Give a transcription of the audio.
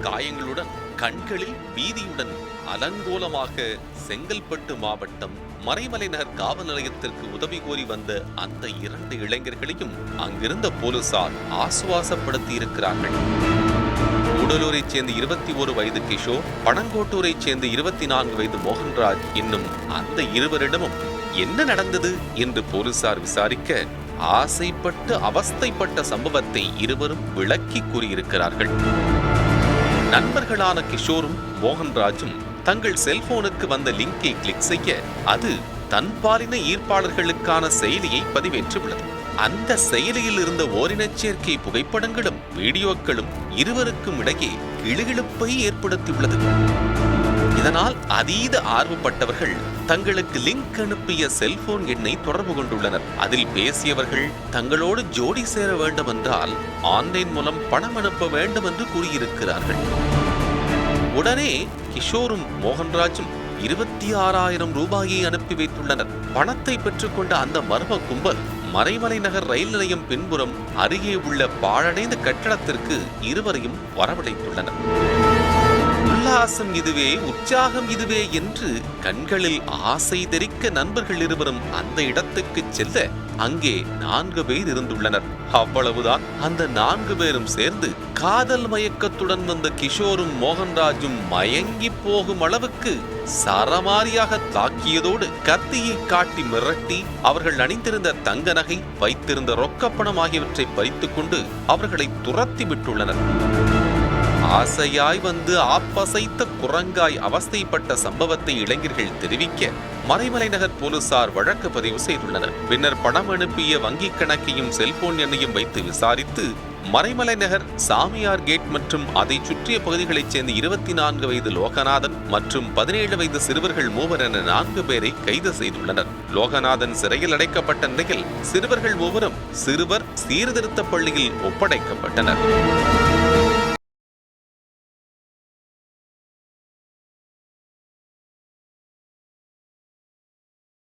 காயங்களுடன் கண்களில் பீதியுடன் அலங்கோலமாக செங்கல்பட்டு மாவட்டம் மறைமலை நகர் காவல் நிலையத்திற்கு உதவி கோரி வந்த அந்த 2 இளைஞர்களையும் அங்கிருந்த போலீசார் ஆசுவாசப்படுத்தி இருக்கிறார்கள். கூடலூரைச் சேர்ந்த 21 வயது கிஷோர், பனங்கோட்டூரைச் சேர்ந்த 24 வயது மோகன்ராஜ் இன்னும் அந்த இருவரிடமும் என்ன நடந்தது என்று போலீசார் விசாரிக்க ஆசைப்பட்டு அவஸ்தைப்பட்ட சம்பவத்தை இருவரும் விளக்கி கூறியிருக்கிறார்கள். நண்பர்களான கிஷோரும் மோகன்ராஜும் தங்கள் செல்போனுக்கு வந்த லிங்கை கிளிக் செய்ய அது தன்பாலின ஈர்ப்பாளர்களுக்கான செயலியை பதிவேற்றியுள்ளது. அந்த செயலியில் இருந்த ஓரினச் சேர்க்கை புகைப்படங்களும் வீடியோக்களும் இருவருக்கும் இடையே கிளுகிழுப்பை ஏற்படுத்தியுள்ளது. இதனால் அதீத ஆர்வப்பட்டவர்கள் தங்களுக்கு லிங்க் அனுப்பிய செல்போன் எண்ணை தொடர்பு கொண்டுள்ளனர். அதில் பேசியவர்கள் தங்களோடு ஜோடி சேர வேண்டும் என்றால் ஆன்லைன் மூலம் பணம் அனுப்ப வேண்டும் என்று கூறியிருக்கிறார்கள். உடனே கிஷோரும் மோகன்ராஜும் 26,000 ரூபாயை அனுப்பி வைத்துள்ளனர். பணத்தை பெற்றுக்கொண்ட அந்த மர்ம கும்பல் மறைமலை நகர் ரயில் நிலையம் பின்புறம் அருகே உள்ள பாழடைந்த கட்டடத்திற்கு இருவரையும் வரவழைத்துள்ளனர். உல்லாசம் இதுவே, உற்சாகம் இதுவே என்று கண்களில் ஆசை தெரிக்க நண்பர்கள் இருவரும் அந்த இடத்துக்கு செல்ல அங்கே 4 பேர் இருந்துள்ளனர். அவ்வளவுதான். அந்த 4 பேரும் சேர்ந்து காதல் மயக்கத்துடன் வந்த கிஷோரும் மோகன்ராஜும் மயங்கி போகும் அளவுக்கு சரமாரியாக தாக்கியதோடு கத்தியை காட்டி மிரட்டி அவர்கள் அணிந்திருந்த தங்க நகை, வைத்திருந்த ரொக்கப்பணம் ஆகியவற்றை பறித்துக் கொண்டு அவர்களை துரத்தி விட்டுள்ளனர். ஆசையாய் வந்து ஆப்பசைத்த குரங்காய் அவஸ்தைப்பட்ட சம்பவத்தை இளைஞர்கள் தெரிவிக்க மறைமலை நகர் போலீசார் வழக்கு பதிவு செய்துள்ளனர். பின்னர் பணம் அனுப்பிய வங்கிக் கணக்கையும் செல்போன் எண்ணையும் வைத்து விசாரித்து மறைமலை நகர் சாமியார் கேட் மற்றும் அதை சுற்றிய பகுதிகளைச் சேர்ந்த 24 வயது லோகநாதன் மற்றும் 17 வயது சிறுவர்கள் 3 என 4 பேரை கைது செய்துள்ளனர். லோகநாதன் சிறையில் அடைக்கப்பட்ட நிலையில் சிறுவர்கள் 3 சிறுவர் சீர்திருத்த பள்ளியில் ஒப்படைக்கப்பட்டனர்.